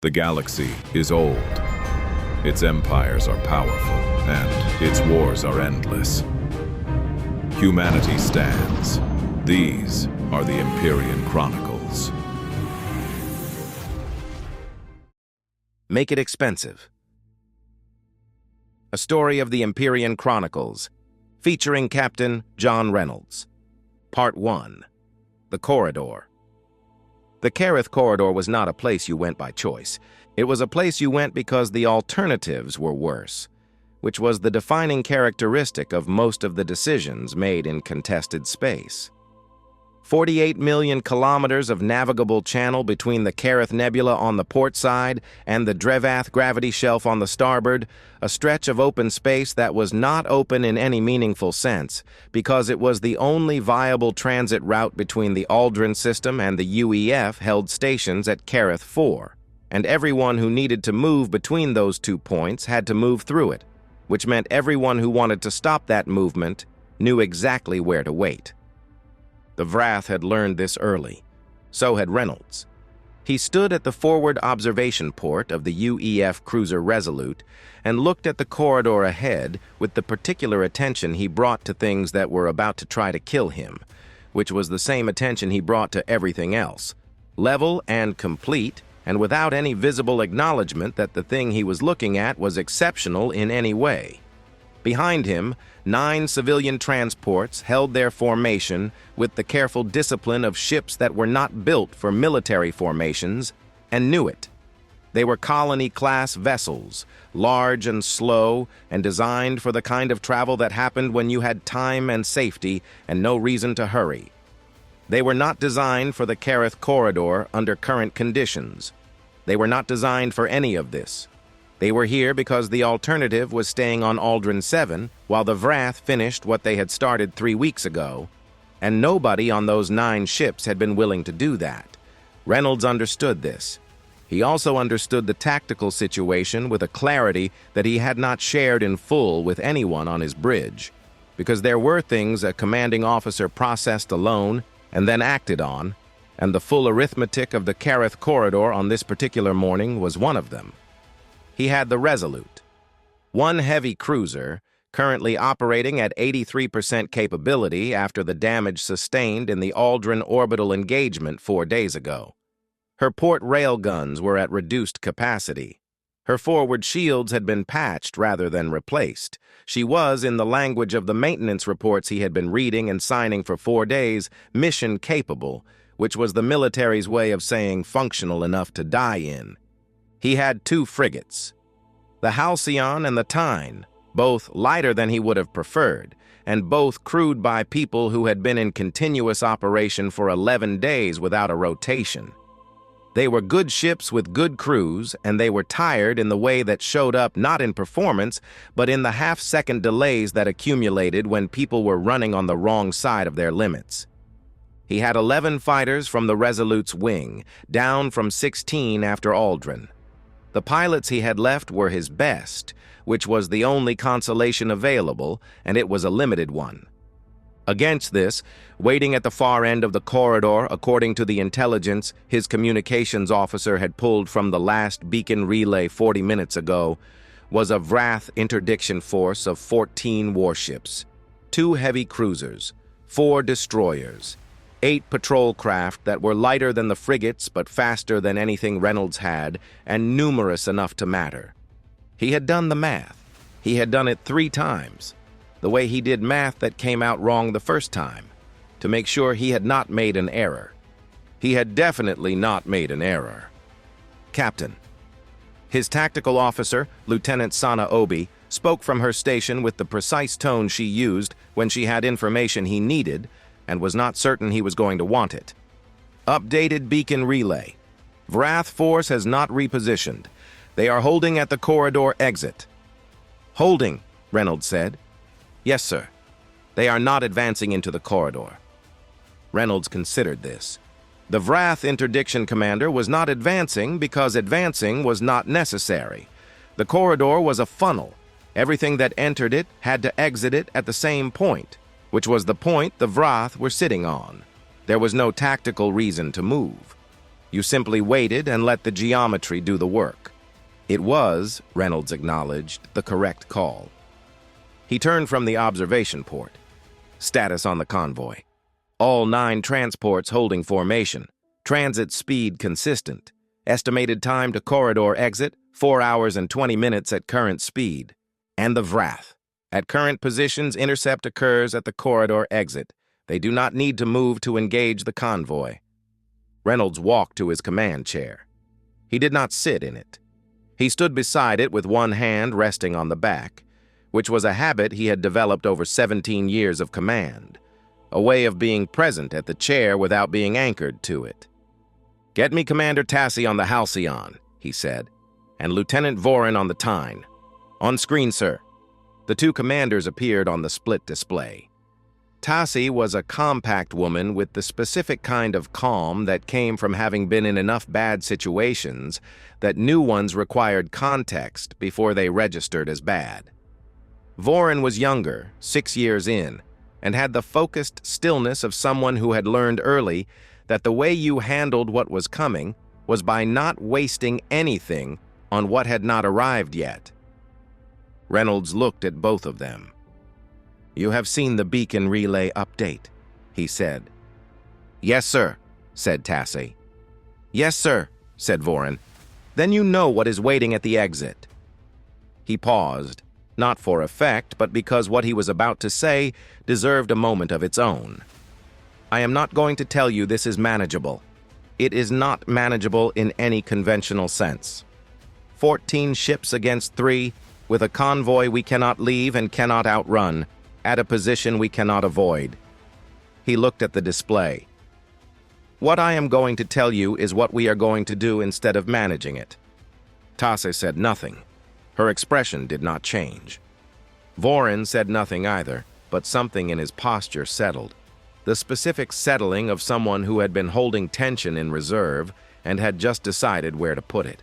The galaxy is old, its empires are powerful, and its wars are endless. Humanity stands. These are the Empyrean Chronicles. Make it expensive. A story of the Empyrean Chronicles, featuring Captain John Reynolds. Part 1. The Corridor. The Kareth Corridor was not a place you went by choice. It was a place you went because the alternatives were worse, which was the defining characteristic of most of the decisions made in contested space. 48 million kilometers of navigable channel between the Kareth Nebula on the port side and the Vrath gravity shelf on the starboard, a stretch of open space that was not open in any meaningful sense, because it was the only viable transit route between the Aldrin system and the UEF held stations at Kareth 4, and everyone who needed to move between those 2 points had to move through it, which meant everyone who wanted to stop that movement knew exactly where to wait. The Vrath had learned this early. So had Reynolds. He stood at the forward observation port of the UEF cruiser Resolute and looked at the corridor ahead with the particular attention he brought to things that were about to try to kill him, which was the same attention he brought to everything else, level and complete, and without any visible acknowledgement that the thing he was looking at was exceptional in any way. Behind him, 9 civilian transports held their formation with the careful discipline of ships that were not built for military formations, and knew it. They were colony-class vessels, large and slow, and designed for the kind of travel that happened when you had time and safety and no reason to hurry. They were not designed for the Kareth Corridor under current conditions. They were not designed for any of this. They were here because the alternative was staying on Aldrin 7 while the Vrath finished what they had started 3 weeks ago, and nobody on those 9 ships had been willing to do that. Reynolds understood this. He also understood the tactical situation with a clarity that he had not shared in full with anyone on his bridge, because there were things a commanding officer processed alone and then acted on, and the full arithmetic of the Kareth Corridor on this particular morning was one of them. He had the Resolute, one heavy cruiser, currently operating at 83% capability after the damage sustained in the Aldrin orbital engagement 4 days ago. Her port rail guns were at reduced capacity. Her forward shields had been patched rather than replaced. She was, in the language of the maintenance reports he had been reading and signing for 4 days, mission capable, which was the military's way of saying functional enough to die in. He had 2 frigates, the Halcyon and the Tyne, both lighter than he would have preferred, and both crewed by people who had been in continuous operation for 11 days without a rotation. They were good ships with good crews, and they were tired in the way that showed up not in performance, but in the half-second delays that accumulated when people were running on the wrong side of their limits. He had 11 fighters from the Resolute's wing, down from 16 after Aldrin. The pilots he had left were his best, which was the only consolation available, and it was a limited one. Against this, waiting at the far end of the corridor, according to the intelligence his communications officer had pulled from the last beacon relay 40 minutes ago, was a Vrath interdiction force of 14 warships, 2 heavy cruisers, 4 destroyers, 8 patrol craft that were lighter than the frigates but faster than anything Reynolds had, and numerous enough to matter. He had done the math. He had done it 3 times, the way he did math that came out wrong the first time, to make sure he had not made an error. He had definitely not made an error. Captain. His tactical officer, Lieutenant Sana Obi, spoke from her station with the precise tone she used when she had information he needed and was not certain he was going to want it. Updated beacon relay. Vrath force has not repositioned. They are holding at the corridor exit. Holding, Reynolds said. Yes, sir. They are not advancing into the corridor. Reynolds considered this. The Vrath interdiction commander was not advancing because advancing was not necessary. The corridor was a funnel. Everything that entered it had to exit it at the same point, which was the point the Vrath were sitting on. There was no tactical reason to move. You simply waited and let the geometry do the work. It was, Reynolds acknowledged, the correct call. He turned from the observation port. Status on the convoy. All 9 transports holding formation. Transit speed consistent. Estimated time to corridor exit, 4 hours and 20 minutes at current speed. And the Vrath. At current positions, intercept occurs at the corridor exit. They do not need to move to engage the convoy. Reynolds walked to his command chair. He did not sit in it. He stood beside it with one hand resting on the back, which was a habit he had developed over 17 years of command, a way of being present at the chair without being anchored to it. "Get me Commander Tassi on the Halcyon," he said, "and Lieutenant Voren on the Tyne." "On screen, sir." The 2 commanders appeared on the split display. Tassi was a compact woman with the specific kind of calm that came from having been in enough bad situations that new ones required context before they registered as bad. Voren was younger, 6 years in, and had the focused stillness of someone who had learned early that the way you handled what was coming was by not wasting anything on what had not arrived yet. Reynolds looked at both of them. "You have seen the beacon relay update," he said. "Yes, sir," said Tassi. "Yes, sir," said Voren. "Then you know what is waiting at the exit." He paused, not for effect, but because what he was about to say deserved a moment of its own. "I am not going to tell you this is manageable. It is not manageable in any conventional sense. 14 ships against 3, with a convoy we cannot leave and cannot outrun, at a position we cannot avoid." He looked at the display. "What I am going to tell you is what we are going to do instead of managing it." Tassi said nothing. Her expression did not change. Voren said nothing either, but something in his posture settled. The specific settling of someone who had been holding tension in reserve and had just decided where to put it.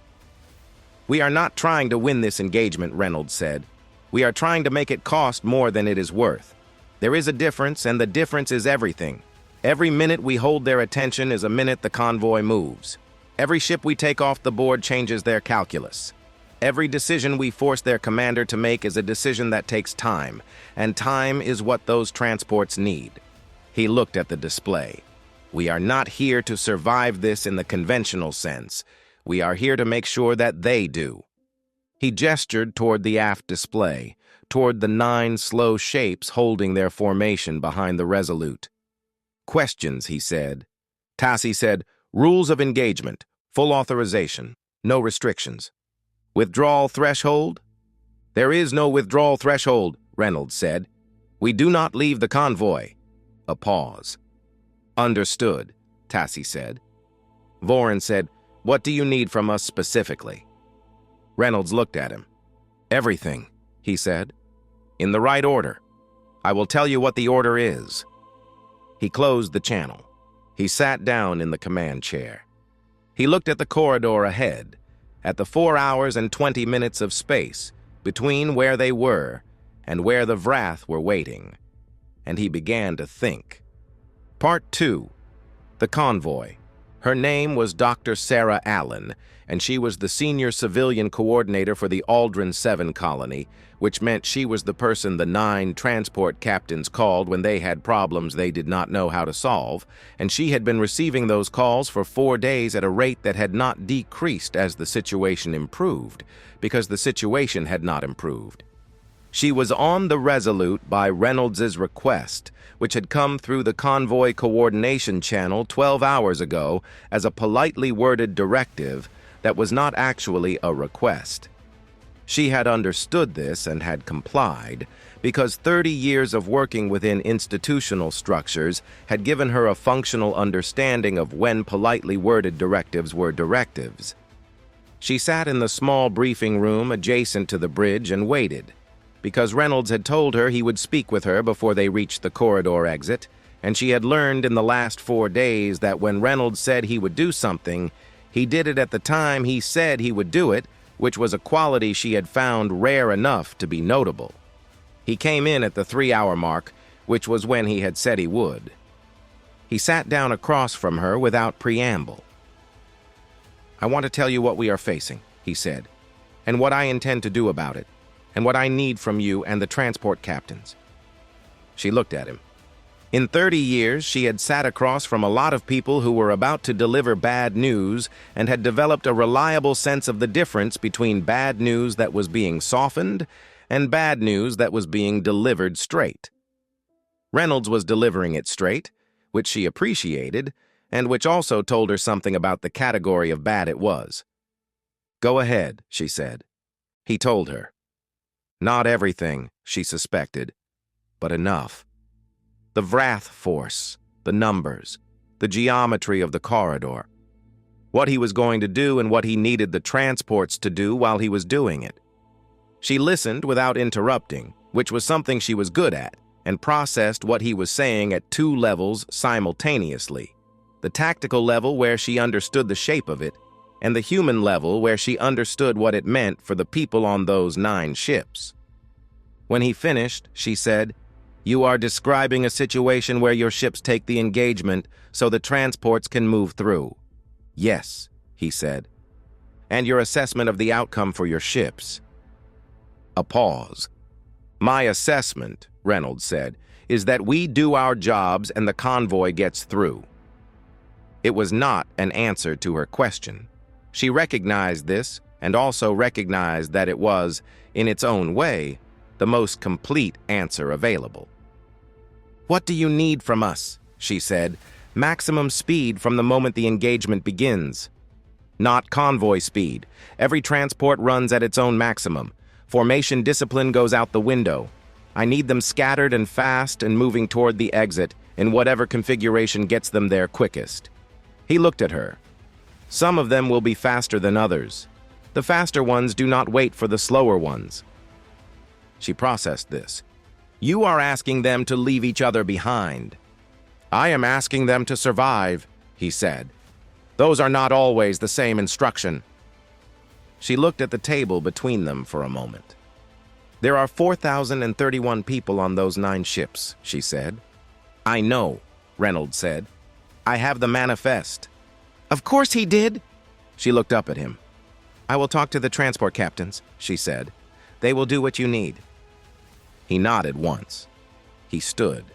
"We are not trying to win this engagement," Reynolds said. "We are trying to make it cost more than it is worth. There is a difference, and the difference is everything. Every minute we hold their attention is a minute the convoy moves. Every ship we take off the board changes their calculus. Every decision we force their commander to make is a decision that takes time, and time is what those transports need." He looked at the display. "We are not here to survive this in the conventional sense. We are here to make sure that they do." He gestured toward the aft display, toward the 9 slow shapes holding their formation behind the Resolute. "Questions," he said. Tassi said, "Rules of engagement, full authorization, no restrictions." "Withdrawal threshold?" "There is no withdrawal threshold," Reynolds said. "We do not leave the convoy." A pause. "Understood," Tassi said. Voren said, "What do you need from us specifically?" Reynolds looked at him. "Everything," he said. "In the right order. I will tell you what the order is." He closed the channel. He sat down in the command chair. He looked at the corridor ahead, at the 4 hours and 20 minutes of space between where they were and where the Vrath were waiting, and he began to think. Part 2. The convoy. Her name was Dr. Sarah Allen, and she was the senior civilian coordinator for the Aldrin 7 colony, which meant she was the person the 9 transport captains called when they had problems they did not know how to solve, and she had been receiving those calls for 4 days at a rate that had not decreased as the situation improved, because the situation had not improved. She was on the Resolute by Reynolds's request, which had come through the convoy coordination channel 12 hours ago as a politely worded directive that was not actually a request. She had understood this and had complied because 30 years of working within institutional structures had given her a functional understanding of when politely worded directives were directives. She sat in the small briefing room adjacent to the bridge and waited, because Reynolds had told her he would speak with her before they reached the corridor exit, and she had learned in the last 4 days that when Reynolds said he would do something, he did it at the time he said he would do it, which was a quality she had found rare enough to be notable. He came in at the 3-hour mark, which was when he had said he would. He sat down across from her without preamble. I want to tell you what we are facing, he said, and what I intend to do about it, and what I need from you and the transport captains. She looked at him. In 30 years, she had sat across from a lot of people who were about to deliver bad news and had developed a reliable sense of the difference between bad news that was being softened and bad news that was being delivered straight. Reynolds was delivering it straight, which she appreciated, and which also told her something about the category of bad it was. Go ahead, she said. He told her. Not everything, she suspected, but enough. The Vrath force, the numbers, the geometry of the corridor, what he was going to do and what he needed the transports to do while he was doing it. She listened without interrupting, which was something she was good at, and processed what he was saying at 2 levels simultaneously. The tactical level where she understood the shape of it, and the human level where she understood what it meant for the people on those 9 ships. When he finished, she said, You are describing a situation where your ships take the engagement so the transports can move through. Yes, he said. And your assessment of the outcome for your ships. A pause. My assessment, Reynolds said, is that we do our jobs and the convoy gets through. It was not an answer to her question. She recognized this and also recognized that it was, in its own way, the most complete answer available. What do you need from us? She said. Maximum speed from the moment the engagement begins. Not convoy speed. Every transport runs at its own maximum. Formation discipline goes out the window. I need them scattered and fast and moving toward the exit in whatever configuration gets them there quickest. He looked at her. Some of them will be faster than others. The faster ones do not wait for the slower ones. She processed this. You are asking them to leave each other behind. I am asking them to survive, he said. Those are not always the same instruction. She looked at the table between them for a moment. There are 4,031 people on those 9 ships, she said. I know, Reynolds said. I have the manifest. Of course he did. She looked up at him. I will talk to the transport captains, she said. They will do what you need. He nodded once. He stood.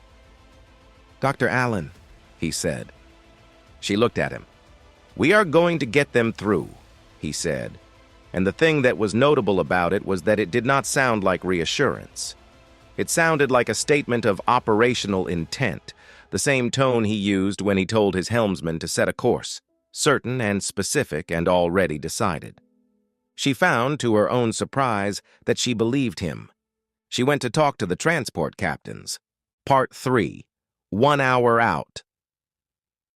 Dr. Allen, he said. She looked at him. We are going to get them through, he said. And the thing that was notable about it was that it did not sound like reassurance. It sounded like a statement of operational intent, the same tone he used when he told his helmsman to set a course, certain and specific and already decided. She found, to her own surprise, that she believed him. She went to talk to the transport captains. Part 3. 1 hour out.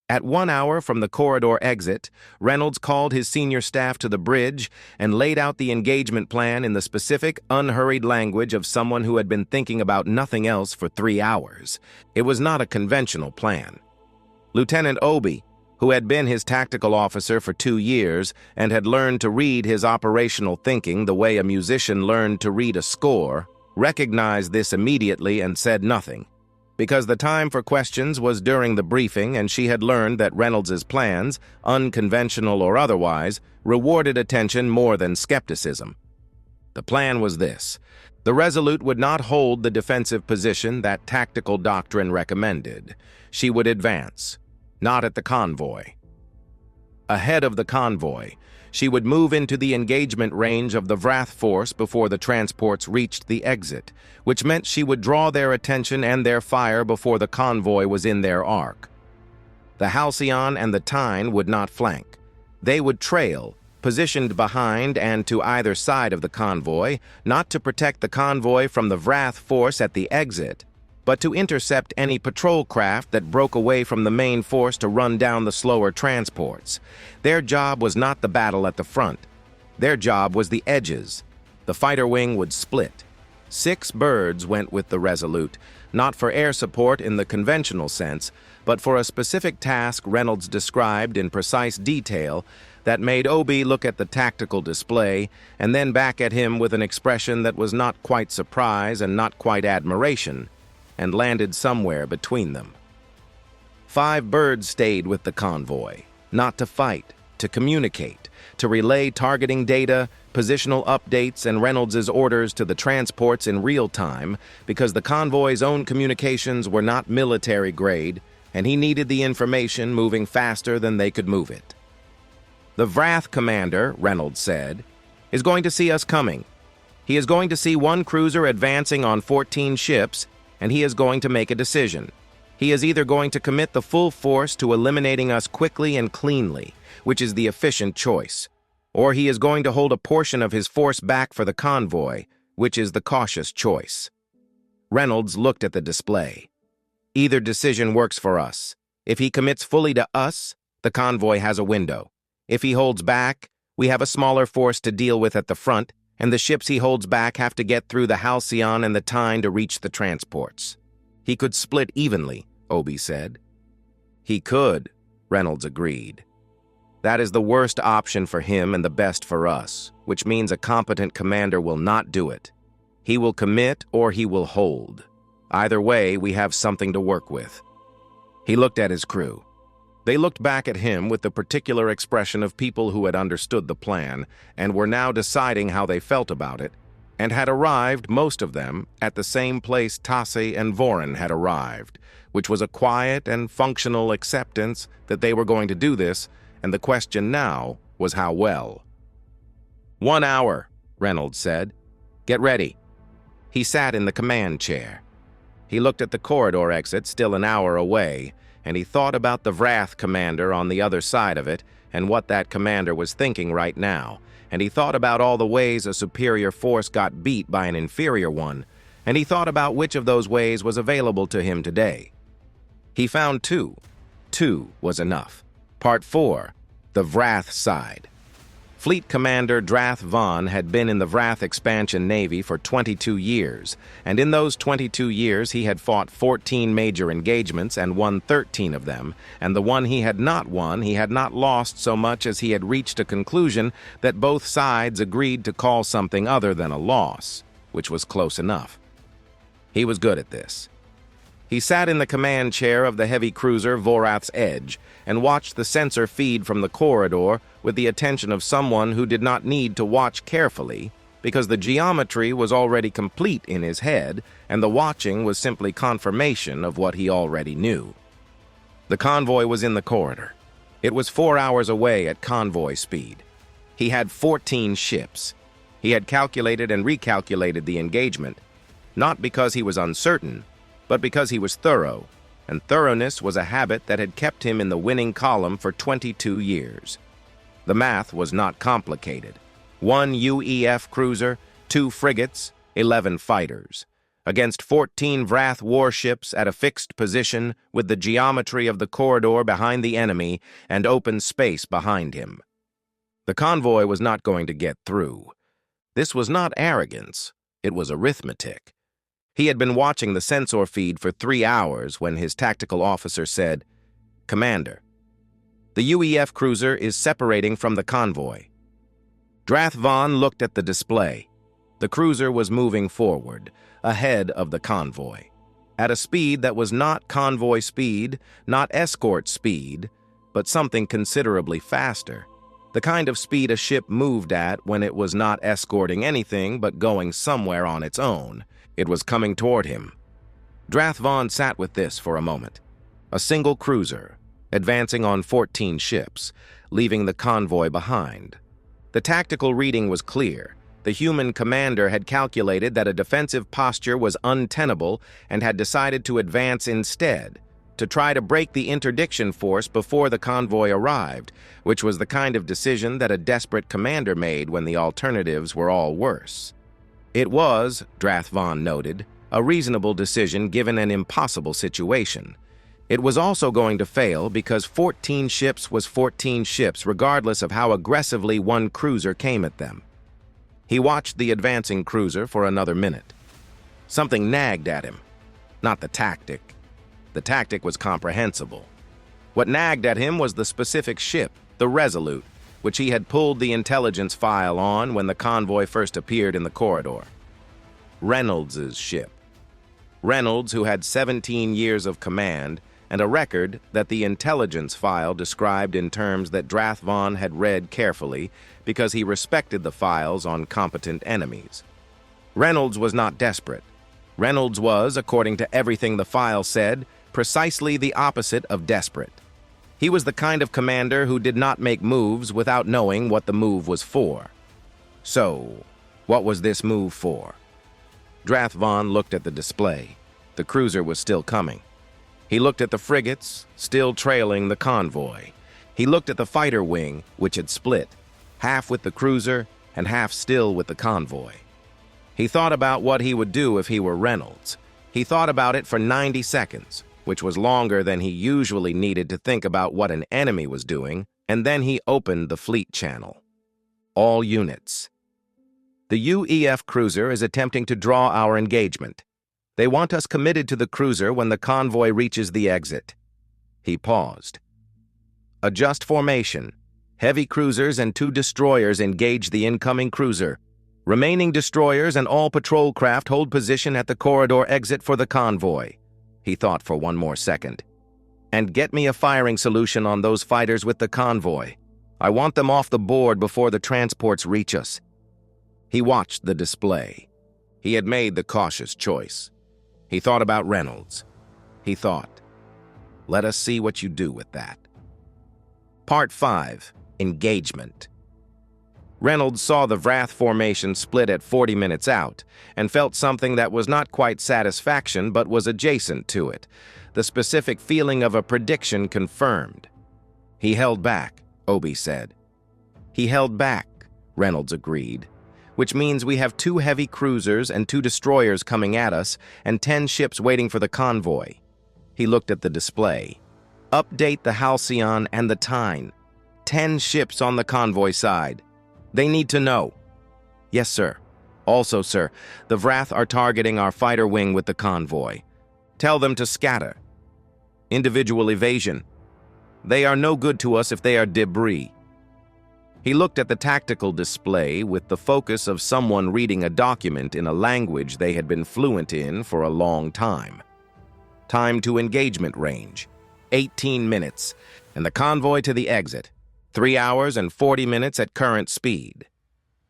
At 1 hour from the corridor exit, Reynolds called his senior staff to the bridge and laid out the engagement plan in the specific, unhurried language of someone who had been thinking about nothing else for 3 hours. It was not a conventional plan. Lieutenant Obi, who had been his tactical officer for 2 years and had learned to read his operational thinking the way a musician learned to read a score, recognized this immediately and said nothing, because the time for questions was during the briefing and she had learned that Reynolds's plans, unconventional or otherwise, rewarded attention more than skepticism. The plan was this. The Resolute would not hold the defensive position that tactical doctrine recommended. She would advance, not at the convoy. Ahead of the convoy, she would move into the engagement range of the Vrath force before the transports reached the exit, which meant she would draw their attention and their fire before the convoy was in their arc. The Halcyon and the Tyne would not flank. They would trail, positioned behind and to either side of the convoy, not to protect the convoy from the Vrath force at the exit, but to intercept any patrol craft that broke away from the main force to run down the slower transports. Their job was not the battle at the front. Their job was the edges. The fighter wing would split. 6 birds went with the Resolute, not for air support in the conventional sense, but for a specific task Reynolds described in precise detail that made Obi look at the tactical display and then back at him with an expression that was not quite surprise and not quite admiration, and landed somewhere between them. 5 birds stayed with the convoy, not to fight, to communicate, to relay targeting data, positional updates, and Reynolds's orders to the transports in real time because the convoy's own communications were not military grade, and he needed the information moving faster than they could move it. The Vrath commander, Reynolds said, is going to see us coming. He is going to see one cruiser advancing on 14 ships, and he is going to make a decision. He is either going to commit the full force to eliminating us quickly and cleanly, which is the efficient choice, or he is going to hold a portion of his force back for the convoy, which is the cautious choice. Reynolds looked at the display. Either decision works for us. If he commits fully to us, the convoy has a window. If he holds back, we have a smaller force to deal with at the front, and the ships he holds back have to get through the Halcyon and the Tyne to reach the transports. He could split evenly, Obi said. He could, Reynolds agreed. That is the worst option for him and the best for us, which means a competent commander will not do it. He will commit or he will hold. Either way, we have something to work with. He looked at his crew. They looked back at him with the particular expression of people who had understood the plan and were now deciding how they felt about it, and had arrived, most of them, at the same place Tasse and Voren had arrived, which was a quiet and functional acceptance that they were going to do this, and the question now was how well. 1 hour, Reynolds said. Get ready. He sat in the command chair. He looked at the corridor exit still an hour away, and he thought about the Vrath commander on the other side of it and what that commander was thinking right now, and he thought about all the ways a superior force got beat by an inferior one, and he thought about which of those ways was available to him today. He found two. Two was enough. Part 4, the Vrath side. Fleet Commander Drath Von had been in the Vrath expansion navy for 22 years, and in those 22 years he had fought 14 major engagements and won 13 of them, and the one he had not won he had not lost so much as he had reached a conclusion that both sides agreed to call something other than a loss, which was close enough. He was good at this. He sat in the command chair of the heavy cruiser Vorath's Edge and watched the sensor feed from the corridor with the attention of someone who did not need to watch carefully because the geometry was already complete in his head and the watching was simply confirmation of what he already knew. The convoy was in the corridor. It was 4 hours away at convoy speed. He had 14 ships. He had calculated and recalculated the engagement, not because he was uncertain, but because he was thorough, and thoroughness was a habit that had kept him in the winning column for 22 years. The math was not complicated. 1 UEF cruiser, 2 frigates, 11 fighters, against 14 Vrath warships at a fixed position with the geometry of the corridor behind the enemy and open space behind him. The convoy was not going to get through. This was not arrogance, it was arithmetic. He had been watching the sensor feed for 3 hours when his tactical officer said, "Commander, the UEF cruiser is separating from the convoy." Drath Von looked at the display. The cruiser was moving forward, ahead of the convoy, at a speed that was not convoy speed, not escort speed, but something considerably faster. The kind of speed a ship moved at when it was not escorting anything but going somewhere on its own. It was coming toward him. Drath Von sat with this for a moment. A single cruiser, advancing on 14 ships, leaving the convoy behind. The tactical reading was clear. The human commander had calculated that a defensive posture was untenable and had decided to advance instead, to try to break the interdiction force before the convoy arrived, which was the kind of decision that a desperate commander made when the alternatives were all worse. It was, Drath Von noted, a reasonable decision given an impossible situation. It was also going to fail because 14 ships was 14 ships regardless of how aggressively one cruiser came at them. He watched the advancing cruiser for another minute. Something nagged at him. Not the tactic. The tactic was comprehensible. What nagged at him was the specific ship, the Resolute, which he had pulled the intelligence file on when the convoy first appeared in the corridor. Reynolds's ship. Reynolds, who had 17 years of command and a record that the intelligence file described in terms that Vrath Vaughn had read carefully because he respected the files on competent enemies. Reynolds was not desperate. Reynolds was, according to everything the file said, precisely the opposite of desperate. He was the kind of commander who did not make moves without knowing what the move was for. So, what was this move for? Vrath Vaughn looked at the display. The cruiser was still coming. He looked at the frigates, still trailing the convoy. He looked at the fighter wing, which had split, half with the cruiser and half still with the convoy. He thought about what he would do if he were Reynolds. He thought about it for 90 seconds, which was longer than he usually needed to think about what an enemy was doing, and then he opened the fleet channel. All units. The UEF cruiser is attempting to draw our engagement. They want us committed to the cruiser when the convoy reaches the exit. He paused. Adjust formation. Heavy cruisers and 2 destroyers engage the incoming cruiser. Remaining destroyers and all patrol craft hold position at the corridor exit for the convoy. He thought for one more second. And get me a firing solution on those fighters with the convoy. I want them off the board before the transports reach us. He watched the display. He had made the cautious choice. He thought about Reynolds. He thought, let us see what you do with that. Part 5. Engagement. Reynolds saw the Vrath formation split at 40 minutes out and felt something that was not quite satisfaction but was adjacent to it, the specific feeling of a prediction confirmed. He held back, Obi said. He held back, Reynolds agreed, which means we have 2 heavy cruisers and 2 destroyers coming at us and 10 ships waiting for the convoy. He looked at the display. Update the Halcyon and the Tyne. 10 ships on the convoy side. They need to know. Yes, sir. Also, sir, the Vrath are targeting our fighter wing with the convoy. Tell them to scatter. Individual evasion. They are no good to us if they are debris. He looked at the tactical display with the focus of someone reading a document in a language they had been fluent in for a long time. Time to engagement range, 18 minutes, and the convoy to the exit, 3 hours and 40 minutes at current speed.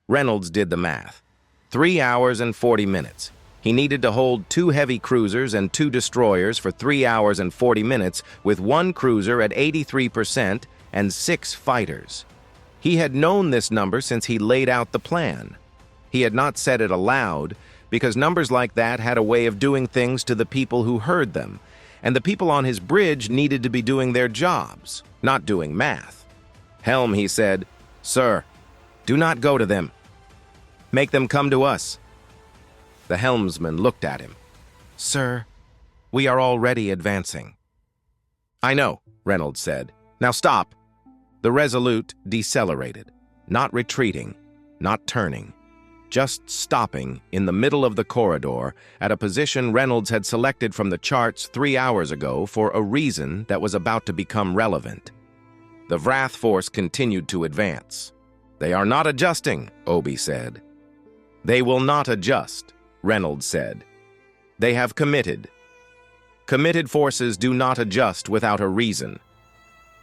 Reynolds did the math. 3 hours and 40 minutes. He needed to hold 2 heavy cruisers and 2 destroyers for 3 hours and 40 minutes with 1 cruiser at 83% and 6 fighters. He had known this number since he laid out the plan. He had not said it aloud because numbers like that had a way of doing things to the people who heard them, and the people on his bridge needed to be doing their jobs, not doing math. Helm, he said, "Sir, do not go to them. Make them come to us." The helmsman looked at him. "Sir, we are already advancing." "I know," Reynolds said. "Now stop." The Resolute decelerated, not retreating, not turning, just stopping in the middle of the corridor at a position Reynolds had selected from the charts 3 hours ago for a reason that was about to become relevant. The Vrath force continued to advance. "They are not adjusting," Obi said. "They will not adjust," Reynolds said. "They have committed. Committed forces do not adjust without a reason.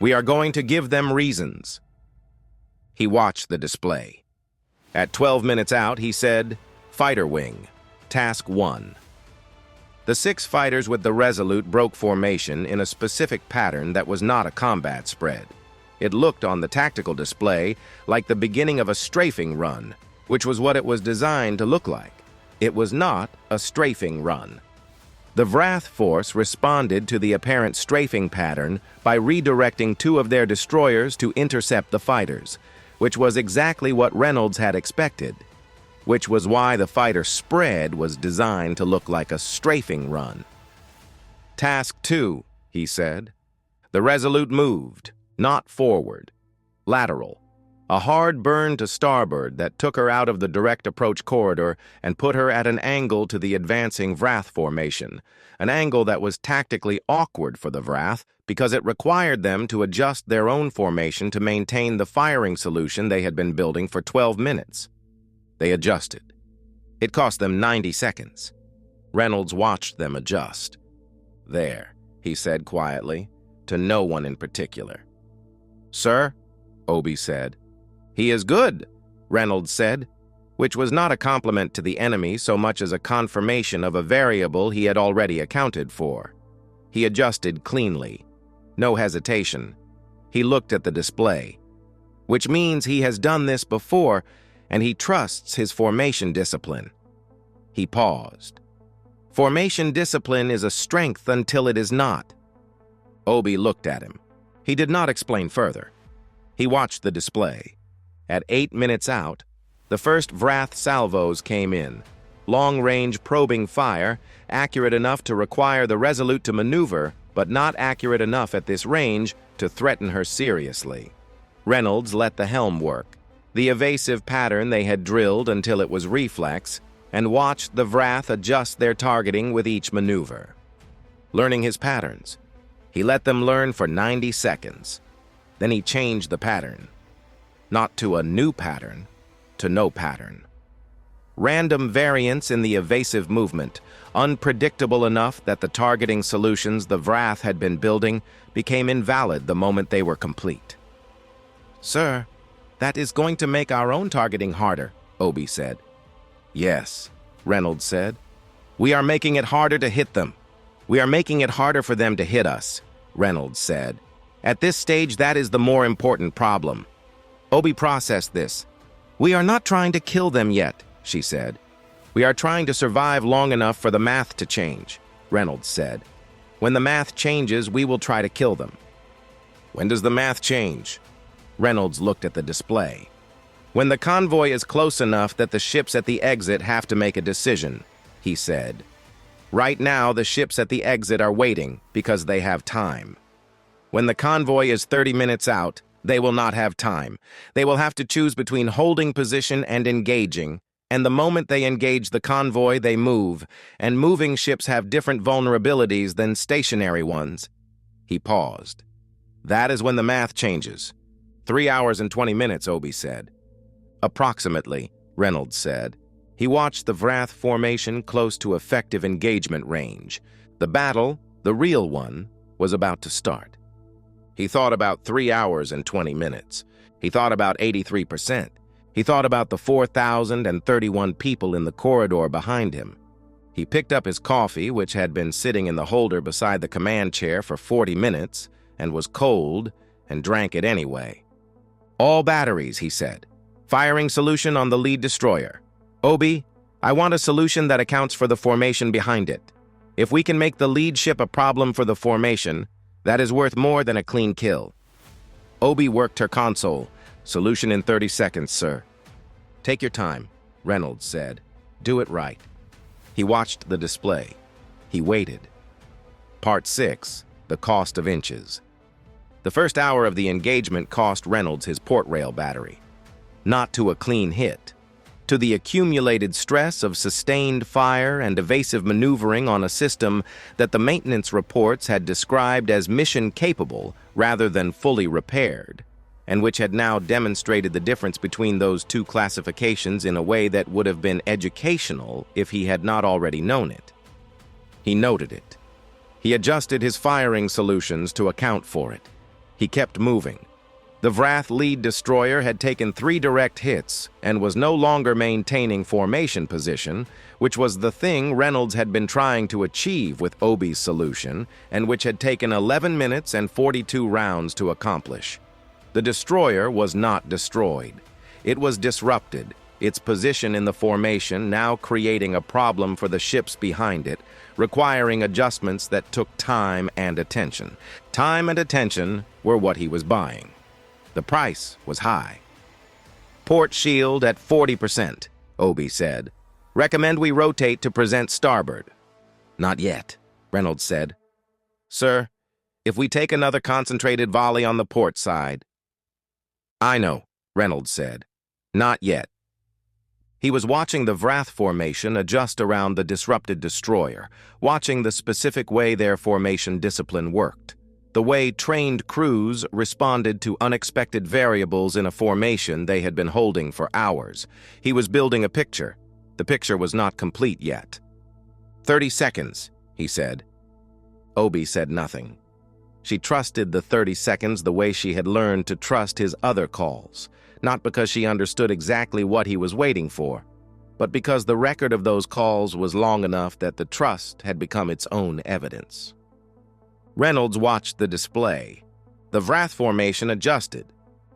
We are going to give them reasons." He watched the display. At 12 minutes out, he said, "Fighter Wing, Task 1." The 6 fighters with the Resolute broke formation in a specific pattern that was not a combat spread. It looked on the tactical display like the beginning of a strafing run, which was what it was designed to look like. It was not a strafing run. The Vrath force responded to the apparent strafing pattern by redirecting 2 of their destroyers to intercept the fighters, which was exactly what Reynolds had expected, which was why the fighter spread was designed to look like a strafing run. "Task 2, he said. The Resolute moved, not forward, lateral. A hard burn to starboard that took her out of the direct approach corridor and put her at an angle to the advancing Vrath formation, an angle that was tactically awkward for the Vrath because it required them to adjust their own formation to maintain the firing solution they had been building for 12 minutes. They adjusted. It cost them 90 seconds. Reynolds watched them adjust. There. he said quietly, to no one in particular. "Sir," Obi said. "He is good," Reynolds said, which was not a compliment to the enemy so much as a confirmation of a variable he had already accounted for. He adjusted cleanly. No hesitation. He looked at the display, which means he has done this before and he trusts his formation discipline. He paused. Formation discipline is a strength until it is not. Obi looked at him. He did not explain further. He watched the display. At 8 minutes out, the first Vrath salvos came in. Long-range probing fire, accurate enough to require the Resolute to maneuver, but not accurate enough at this range to threaten her seriously. Reynolds let the helm work, the evasive pattern they had drilled until it was reflex, and watched the Vrath adjust their targeting with each maneuver. Learning his patterns, he let them learn for 90 seconds. Then he changed the pattern. Not to a new pattern, to no pattern. Random variance in the evasive movement, unpredictable enough that the targeting solutions the Vrath had been building became invalid the moment they were complete. "Sir, that is going to make our own targeting harder," Obi said. "Yes," Reynolds said. "We are making it harder to hit them. We are making it harder for them to hit us," Reynolds said. "At this stage, that is the more important problem." Obi processed this. "We are not trying to kill them yet," she said. "We are trying to survive long enough for the math to change," Reynolds said. "When the math changes, we will try to kill them." "When does the math change?" Reynolds looked at the display. "When the convoy is close enough that the ships at the exit have to make a decision," he said. "Right now, the ships at the exit are waiting because they have time. When the convoy is 30 minutes out, they will not have time. They will have to choose between holding position and engaging, and the moment they engage the convoy, they move, and moving ships have different vulnerabilities than stationary ones." He paused. "That is when the math changes. 3 hours and 20 minutes, Obi said. "Approximately," Reynolds said. He watched the Vrath formation close to effective engagement range. The battle, the real one, was about to start. He thought about 3 hours and 20 minutes. He thought about 83%. He thought about the 4,031 people in the corridor behind him. He picked up his coffee, which had been sitting in the holder beside the command chair for 40 minutes, and was cold, and drank it anyway. "All batteries," he said. "Firing solution on the lead destroyer. Obi, I want a solution that accounts for the formation behind it. If we can make the lead ship a problem for the formation, that is worth more than a clean kill." Obi worked her console. "Solution in 30 seconds, sir." "Take your time," Reynolds said. "Do it right." He watched the display. He waited. Part 6, the cost of inches. The first hour of the engagement cost Reynolds his port rail battery. Not to a clean hit. To the accumulated stress of sustained fire and evasive maneuvering on a system that the maintenance reports had described as mission-capable rather than fully repaired, and which had now demonstrated the difference between those two classifications in a way that would have been educational if he had not already known it. He noted it. He adjusted his firing solutions to account for it. He kept moving. The Vrath lead destroyer had taken 3 direct hits and was no longer maintaining formation position, which was the thing Reynolds had been trying to achieve with Obi's solution, and which had taken 11 minutes and 42 rounds to accomplish. The destroyer was not destroyed. It was disrupted, its position in the formation now creating a problem for the ships behind it, requiring adjustments that took time and attention. Time and attention were what he was buying. The price was high. "Port shield at 40%, Obi said. "Recommend we rotate to present starboard." "Not yet," Reynolds said. "Sir, if we take another concentrated volley on the port side." "I know," Reynolds said. "Not yet." He was watching the Vrath formation adjust around the disrupted destroyer, watching the specific way their formation discipline worked. The way trained crews responded to unexpected variables in a formation they had been holding for hours. He was building a picture. The picture was not complete yet. 30 seconds, he said. Obi said nothing. She trusted the 30 seconds the way she had learned to trust his other calls, not because she understood exactly what he was waiting for, but because the record of those calls was long enough that the trust had become its own evidence. Reynolds watched the display. The Vrath formation adjusted.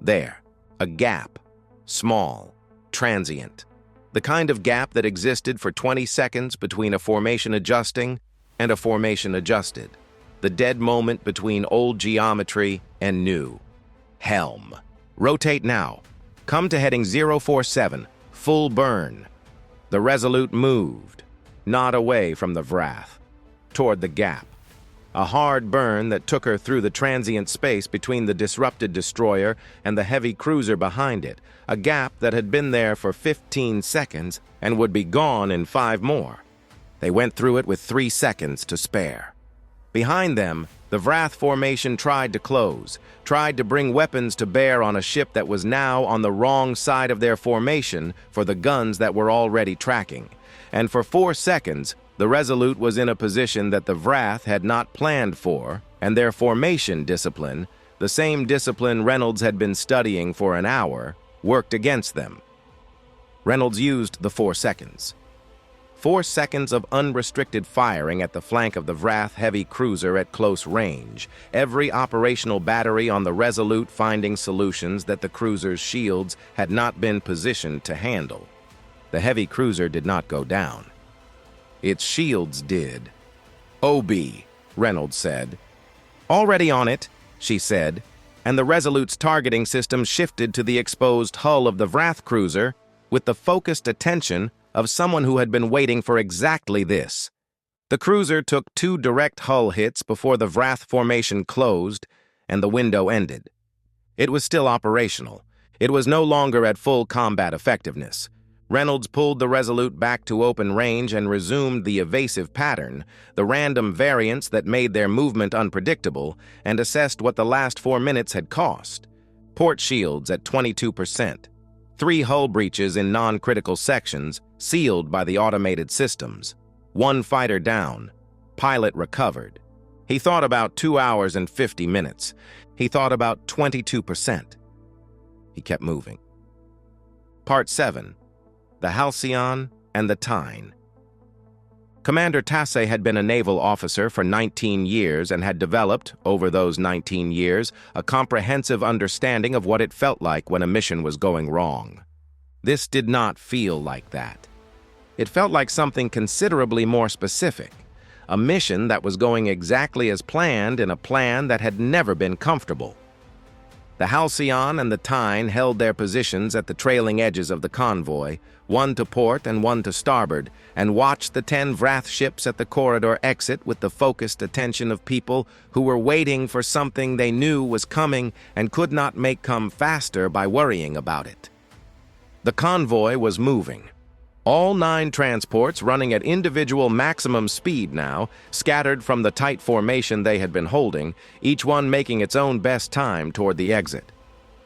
There, a gap. Small, transient. The kind of gap that existed for 20 seconds between a formation adjusting and a formation adjusted. The dead moment between old geometry and new. Helm. Rotate now. Come to heading 047, full burn. The Resolute moved, not away from the Vrath, toward the gap. A hard burn that took her through the transient space between the disrupted destroyer and the heavy cruiser behind it, a gap that had been there for 15 seconds and would be gone in 5 more. They went through it with 3 seconds to spare. Behind them, the Vrath formation tried to close, tried to bring weapons to bear on a ship that was now on the wrong side of their formation for the guns that were already tracking. And for 4 seconds, the Resolute was in a position that the Vrath had not planned for, and their formation discipline, the same discipline Reynolds had been studying for an hour, worked against them. Reynolds used the 4 seconds. 4 seconds of unrestricted firing at the flank of the Vrath heavy cruiser at close range, every operational battery on the Resolute finding solutions that the cruiser's shields had not been positioned to handle. The heavy cruiser did not go down. Its shields did. "OB," Reynolds said. "Already on it," she said, and the Resolute's targeting system shifted to the exposed hull of the Vrath cruiser with the focused attention of someone who had been waiting for exactly this. The cruiser took 2 direct hull hits before the Vrath formation closed and the window ended. It was still operational. It was no longer at full combat effectiveness. Reynolds pulled the Resolute back to open range and resumed the evasive pattern, the random variance that made their movement unpredictable, and assessed what the last 4 minutes had cost. Port shields at 22%. 3 hull breaches in non-critical sections, sealed by the automated systems. 1 fighter down. Pilot recovered. He thought about 2 hours and 50 minutes. He thought about 22%. He kept moving. Part 7. The Halcyon and the Tyne. Commander Tasse had been a naval officer for 19 years and had developed, over those 19 years, a comprehensive understanding of what it felt like when a mission was going wrong. This did not feel like that. It felt like something considerably more specific, a mission that was going exactly as planned in a plan that had never been comfortable. The Halcyon and the Tyne held their positions at the trailing edges of the convoy, one to port and one to starboard, and watched the 10 Vrath ships at the corridor exit with the focused attention of people who were waiting for something they knew was coming and could not make come faster by worrying about it. The convoy was moving. All 9 transports running at individual maximum speed now, scattered from the tight formation they had been holding, each one making its own best time toward the exit.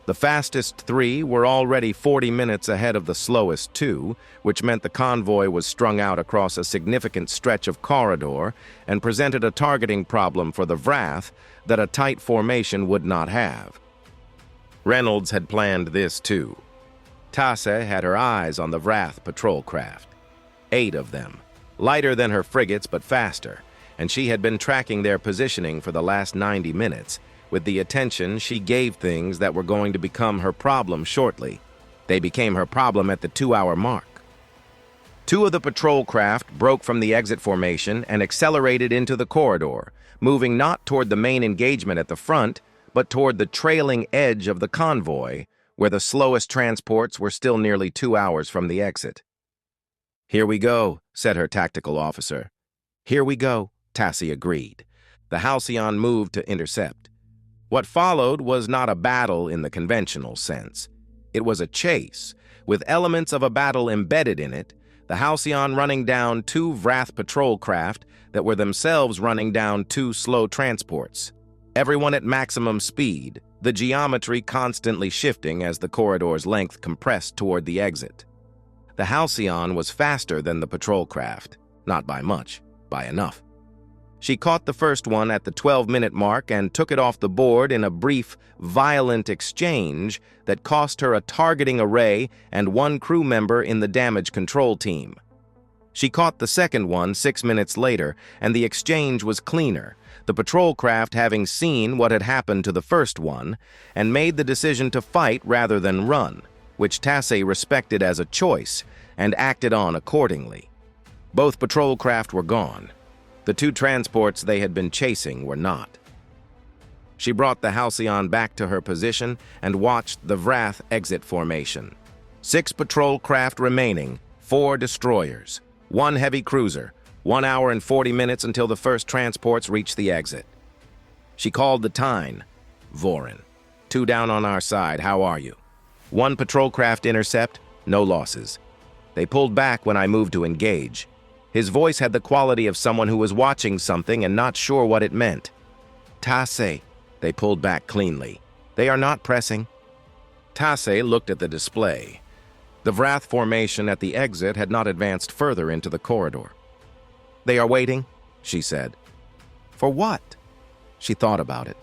The fastest 3 were already 40 minutes ahead of the slowest 2, which meant the convoy was strung out across a significant stretch of corridor and presented a targeting problem for the Vrath that a tight formation would not have. Reynolds had planned this too. Tasse had her eyes on the Vrath patrol craft. 8 of them, lighter than her frigates but faster, and she had been tracking their positioning for the last 90 minutes, with the attention she gave things that were going to become her problem shortly. They became her problem at the 2-hour mark. 2 of the patrol craft broke from the exit formation and accelerated into the corridor, moving not toward the main engagement at the front, but toward the trailing edge of the convoy, where the slowest transports were still nearly 2 hours from the exit. "Here we go," said her tactical officer. "Here we go," Tasse agreed. The Halcyon moved to intercept. What followed was not a battle in the conventional sense. It was a chase, with elements of a battle embedded in it, the Halcyon running down 2 Vrath patrol craft that were themselves running down 2 slow transports. Everyone at maximum speed, the geometry constantly shifting as the corridor's length compressed toward the exit. The Halcyon was faster than the patrol craft, not by much, by enough. She caught the first one at the 12-minute mark and took it off the board in a brief, violent exchange that cost her a targeting array and one crew member in the damage control team. She caught the second one 6 minutes later, and the exchange was cleaner, the patrol craft having seen what had happened to the first one and made the decision to fight rather than run, which Tasse respected as a choice and acted on accordingly. Both patrol craft were gone. The two transports they had been chasing were not. She brought the Halcyon back to her position and watched the Vrath exit formation. 6 patrol craft remaining, 4 destroyers, 1 heavy cruiser, 1 hour and 40 minutes until the first transports reached the exit. She called the Tyne. Voren. 2 down on our side, how are you? 1 patrol craft intercept, no losses. They pulled back when I moved to engage. His voice had the quality of someone who was watching something and not sure what it meant. Tasse. They pulled back cleanly. They are not pressing. Tasse looked at the display. The Vrath formation at the exit had not advanced further into the corridor. They are waiting, she said. For what? She thought about it.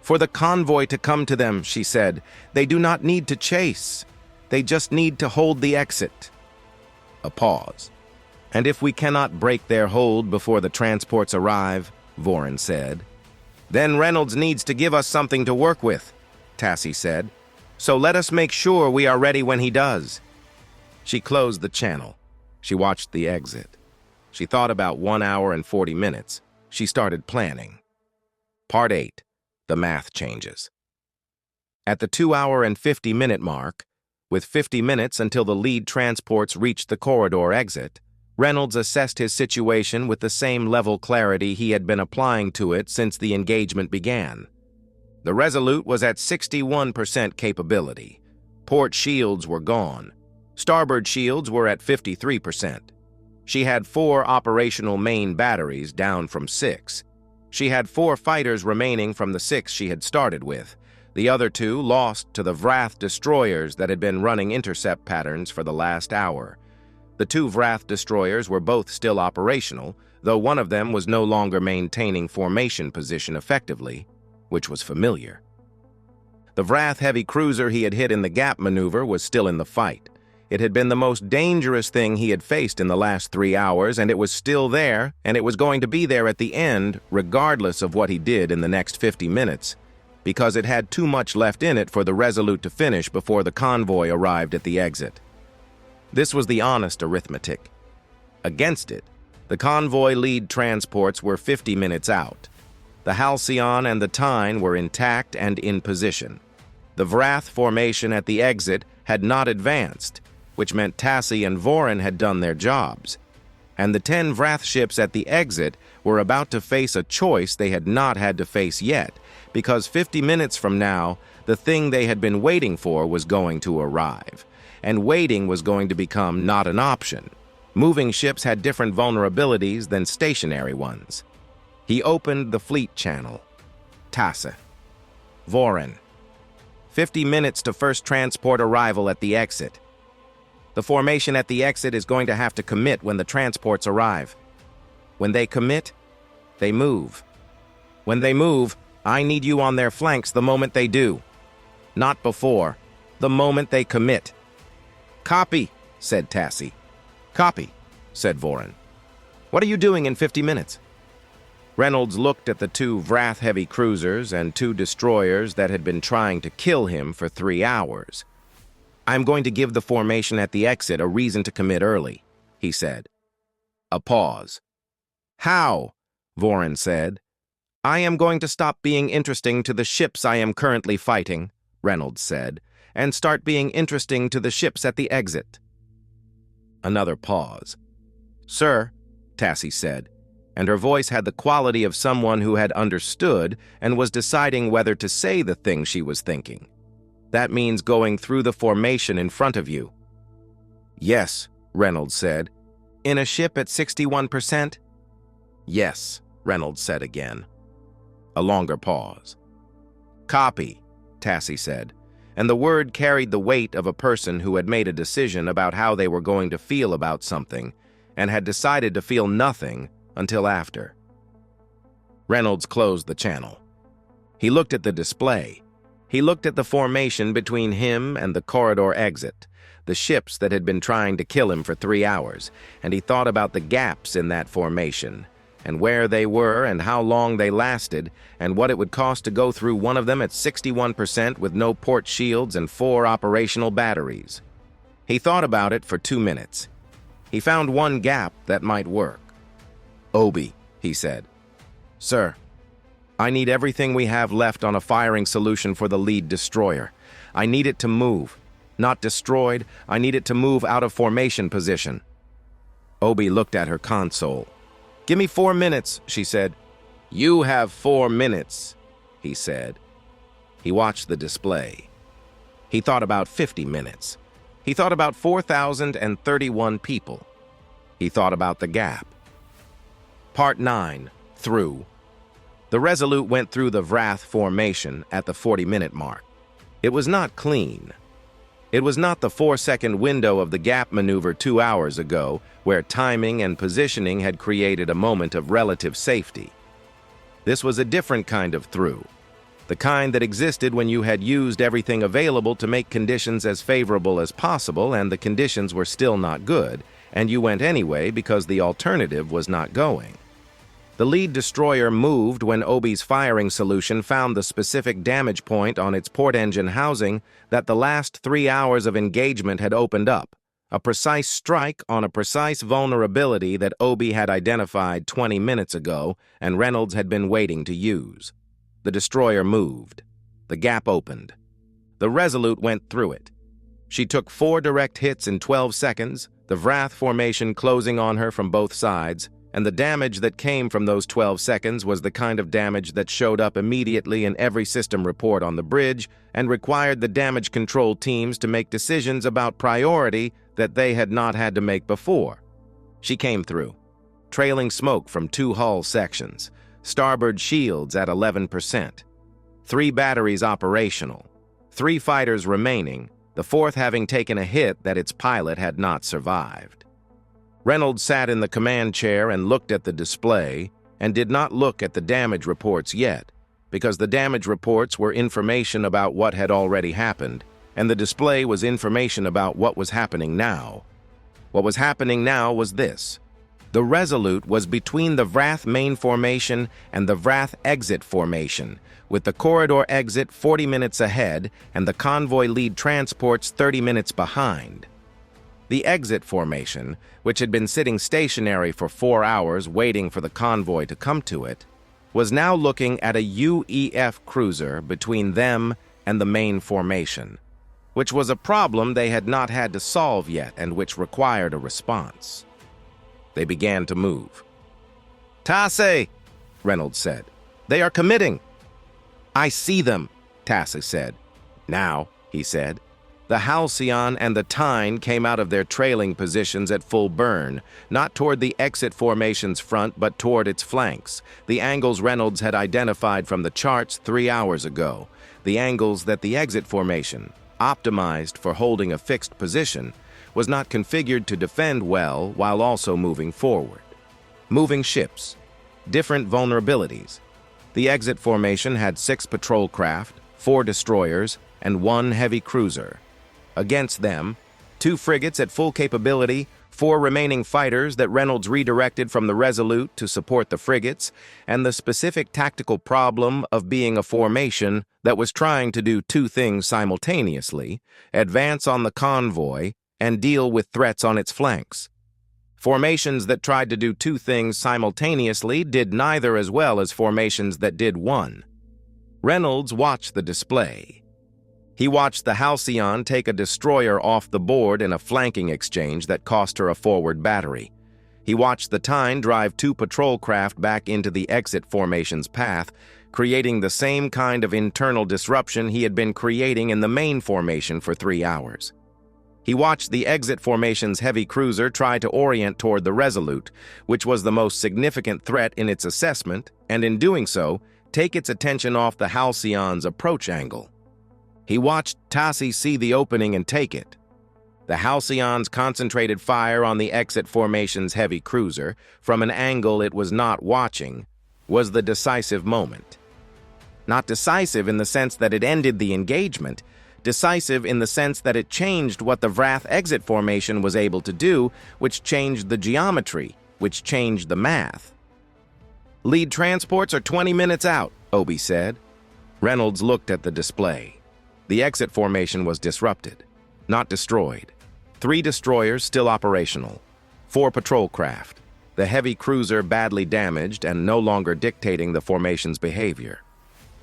For the convoy to come to them, she said. They do not need to chase. They just need to hold the exit. A pause. And if we cannot break their hold before the transports arrive, Voren said, then Reynolds needs to give us something to work with, Tasse said. So let us make sure we are ready when he does. She closed the channel. She watched the exit. She thought about 1 hour and 40 minutes. She started planning. Part 8. The math changes. At the 2 hour and 50-minute mark, with 50 minutes until the lead transports reached the corridor exit, Reynolds assessed his situation with the same level clarity he had been applying to it since the engagement began. The Resolute was at 61% capability. Port shields were gone. Starboard shields were at 53%. She had 4 operational main batteries, down from 6. She had 4 fighters remaining from the 6 she had started with. The other 2 lost to the Vrath destroyers that had been running intercept patterns for the last hour. The 2 Vrath destroyers were both still operational, though one of them was no longer maintaining formation position effectively, which was familiar. The Vrath heavy cruiser he had hit in the gap maneuver was still in the fight. It had been the most dangerous thing he had faced in the last 3 hours, and it was still there, and it was going to be there at the end, regardless of what he did in the next 50 minutes, because it had too much left in it for the Resolute to finish before the convoy arrived at the exit. This was the honest arithmetic. Against it, the convoy lead transports were 50 minutes out. The Halcyon and the Tyne were intact and in position. The Vrath formation at the exit had not advanced, which meant Tasse and Voren had done their jobs. And the 10 Vrath ships at the exit were about to face a choice they had not had to face yet, because 50 minutes from now, the thing they had been waiting for was going to arrive. And waiting was going to become not an option. Moving ships had different vulnerabilities than stationary ones. He opened the fleet channel. Tasse. Voren. 50 minutes to first transport arrival at the exit. The formation at the exit is going to have to commit when the transports arrive. When they commit, they move. When they move, I need you on their flanks the moment they do. Not before. The moment they commit. Copy, said Tasse. Copy, said Voren. What are you doing in 50 minutes? Reynolds looked at the 2 Vrath heavy cruisers and 2 destroyers that had been trying to kill him for 3 hours. I'm going to give the formation at the exit a reason to commit early, he said. A pause. How? Voren said. I am going to stop being interesting to the ships I am currently fighting, Reynolds said, and start being interesting to the ships at the exit. Another pause. Sir, Tasse said, and her voice had the quality of someone who had understood and was deciding whether to say the thing she was thinking. That means going through the formation in front of you. Yes, Reynolds said. In a ship at 61%? Yes, Reynolds said again. A longer pause. Copy, Tasse said, and the word carried the weight of a person who had made a decision about how they were going to feel about something and had decided to feel nothing until after. Reynolds closed the channel. He looked at the display. He looked at the formation between him and the corridor exit, the ships that had been trying to kill him for 3 hours, and he thought about the gaps in that formation, and where they were and how long they lasted, and what it would cost to go through one of them at 61% with no port shields and 4 operational batteries. He thought about it for 2 minutes. He found one gap that might work. "Obi," he said. "Sir, I need everything we have left on a firing solution for the lead destroyer. I need it to move. Not destroyed, I need it to move out of formation position." Obi looked at her console. "Give me 4 minutes," she said. "You have 4 minutes," he said. He watched the display. He thought about 50 minutes. He thought about 4,031 people. He thought about the gap. Part 9. Through. The Resolute went through the Vrath formation at the 40-minute mark. It was not clean. It was not the 4-second window of the gap maneuver 2 hours ago, where timing and positioning had created a moment of relative safety. This was a different kind of through, the kind that existed when you had used everything available to make conditions as favorable as possible, and the conditions were still not good, and you went anyway because the alternative was not going. The lead destroyer moved when Obi's firing solution found the specific damage point on its port engine housing that the last 3 hours of engagement had opened up, a precise strike on a precise vulnerability that Obi had identified 20 minutes ago and Reynolds had been waiting to use. The destroyer moved. The gap opened. The Resolute went through it. She took 4 direct hits in 12 seconds, the Vrath formation closing on her from both sides, and the damage that came from those 12 seconds was the kind of damage that showed up immediately in every system report on the bridge and required the damage control teams to make decisions about priority that they had not had to make before. She came through, trailing smoke from 2 hull sections, starboard shields at 11%, 3 batteries operational, 3 fighters remaining, the 4th having taken a hit that its pilot had not survived. Reynolds sat in the command chair and looked at the display and did not look at the damage reports yet, because the damage reports were information about what had already happened, and the display was information about what was happening now. What was happening now was this. The Resolute was between the Vrath main formation and the Vrath exit formation, with the corridor exit 40 minutes ahead and the convoy lead transports 30 minutes behind. The exit formation, which had been sitting stationary for 4 hours waiting for the convoy to come to it, was now looking at a UEF cruiser between them and the main formation, which was a problem they had not had to solve yet and which required a response. They began to move. "Tasse," Reynolds said. "They are committing." "I see them," Tasse said. "Now," he said. The Halcyon and the Tyne came out of their trailing positions at full burn, not toward the exit formation's front but toward its flanks, the angles Reynolds had identified from the charts 3 hours ago, the angles that the exit formation, optimized for holding a fixed position, was not configured to defend well while also moving forward. Moving ships, different vulnerabilities. The exit formation had 6 patrol craft, 4 destroyers, and 1 heavy cruiser. Against them, 2 frigates at full capability, 4 remaining fighters that Reynolds redirected from the Resolute to support the frigates, and the specific tactical problem of being a formation that was trying to do 2 things simultaneously: advance on the convoy and deal with threats on its flanks. Formations that tried to do 2 things simultaneously did neither as well as formations that did one. Reynolds watched the display. He watched the Halcyon take a destroyer off the board in a flanking exchange that cost her a forward battery. He watched the Tyne drive 2 patrol craft back into the exit formation's path, creating the same kind of internal disruption he had been creating in the main formation for 3 hours. He watched the exit formation's heavy cruiser try to orient toward the Resolute, which was the most significant threat in its assessment, and in doing so, take its attention off the Halcyon's approach angle. He watched Tasse see the opening and take it. The Halcyon's concentrated fire on the exit formation's heavy cruiser, from an angle it was not watching, was the decisive moment. Not decisive in the sense that it ended the engagement, decisive in the sense that it changed what the Vrath exit formation was able to do, which changed the geometry, which changed the math. "Lead transports are 20 minutes out," Obi said. Reynolds looked at the display. The exit formation was disrupted, not destroyed. 3 destroyers still operational, 4 patrol craft, the heavy cruiser badly damaged and no longer dictating the formation's behavior.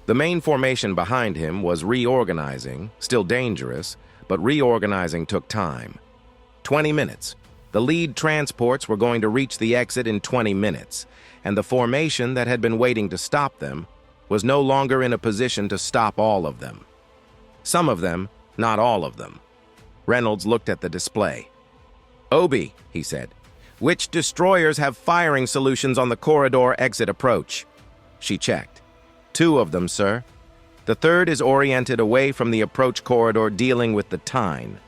The main formation behind him was reorganizing, still dangerous, but reorganizing took time. 20 minutes. The lead transports were going to reach the exit in 20 minutes, and the formation that had been waiting to stop them was no longer in a position to stop all of them. Some of them, not all of them. Reynolds looked at the display. "Obi," he said, "which destroyers have firing solutions on the corridor exit approach?" She checked. "2 of them, sir. The third is oriented away from the approach corridor dealing with the Tyne."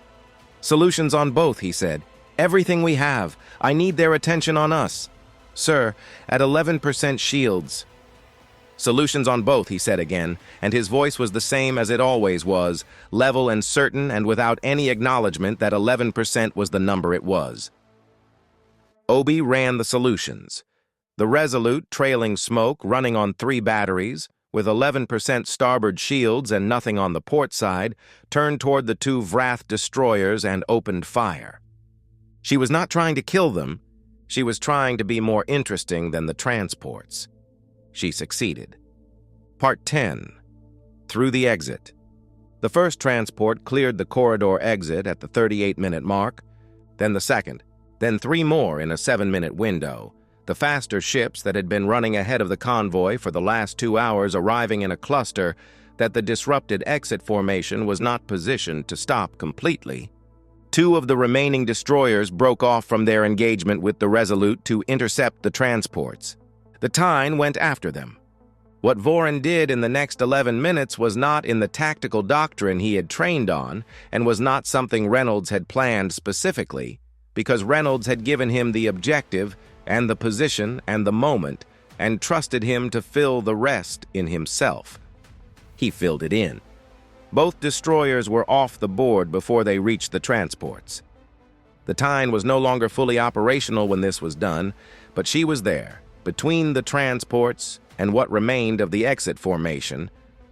"Solutions on both," he said. "Everything we have. I need their attention on us." "Sir, at 11% shields." "Solutions on both," he said again, and his voice was the same as it always was, level and certain and without any acknowledgement that 11% was the number it was. Obi ran the solutions. The Resolute, trailing smoke, running on 3 batteries, with 11% starboard shields and nothing on the port side, turned toward the 2 Vrath destroyers and opened fire. She was not trying to kill them. She was trying to be more interesting than the transports. She succeeded. Part 10. Through the exit. The first transport cleared the corridor exit at the 38-minute mark, then the second, then 3 more in a 7-minute window, the faster ships that had been running ahead of the convoy for the last 2 hours arriving in a cluster that the disrupted exit formation was not positioned to stop completely. 2 of the remaining destroyers broke off from their engagement with the Resolute to intercept the transports. The Tyne went after them. What Voren did in the next 11 minutes was not in the tactical doctrine he had trained on, and was not something Reynolds had planned specifically, because Reynolds had given him the objective and the position and the moment, and trusted him to fill the rest in himself. He filled it in. Both destroyers were off the board before they reached the transports. The Tyne was no longer fully operational when this was done, but she was there, between the transports and what remained of the exit formation,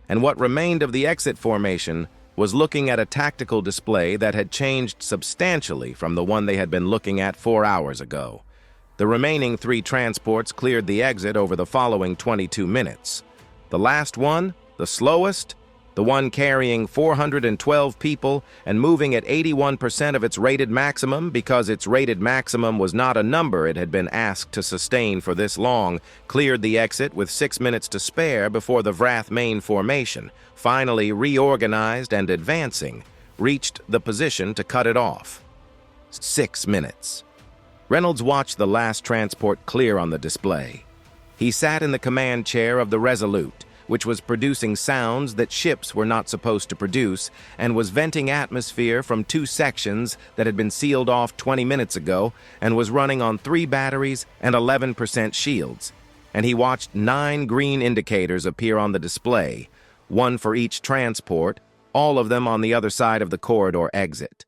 and what remained of the exit formation was looking at a tactical display that had changed substantially from the one they had been looking at 4 hours ago. The remaining 3 transports cleared the exit over the following 22 minutes. The last one, the slowest, the one carrying 412 people and moving at 81% of its rated maximum because its rated maximum was not a number it had been asked to sustain for this long, cleared the exit with 6 minutes to spare before the Vrath main formation, finally reorganized and advancing, reached the position to cut it off. 6 minutes. Reynolds watched the last transport clear on the display. He sat in the command chair of the Resolute, which was producing sounds that ships were not supposed to produce, and was venting atmosphere from 2 sections that had been sealed off 20 minutes ago, and was running on 3 batteries and 11% shields. And he watched 9 green indicators appear on the display, 1 for each transport, all of them on the other side of the corridor exit.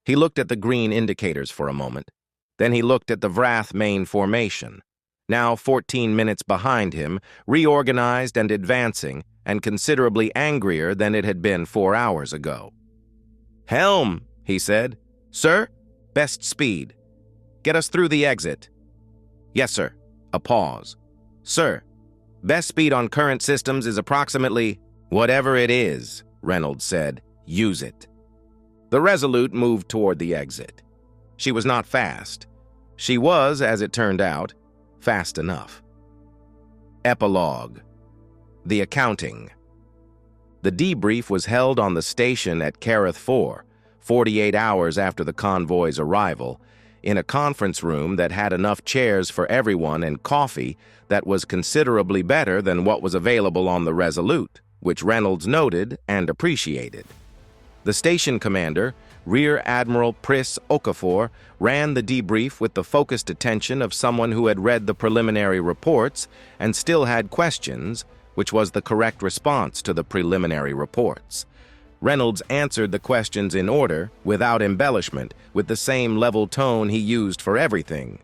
He looked at the green indicators for a moment. Then he looked at the Vrath main formation, now 14 minutes behind him, reorganized and advancing, and considerably angrier than it had been 4 hours ago. "Helm," he said. "Sir, best speed. Get us through the exit." "Yes, sir." A pause. "Sir, best speed on current systems is approximately—" "Whatever it is," Reynolds said. "Use it." The Resolute moved toward the exit. She was not fast. She was, as it turned out, fast enough. Epilogue. The accounting. The debrief was held on the station at Kareth 4, 48 hours after the convoy's arrival, in a conference room that had enough chairs for everyone and coffee that was considerably better than what was available on the Resolute, which Reynolds noted and appreciated. The station commander, Rear Admiral Pris Okafor ran the debrief with the focused attention of someone who had read the preliminary reports and still had questions, which was the correct response to the preliminary reports. Reynolds answered the questions in order, without embellishment, with the same level tone he used for everything.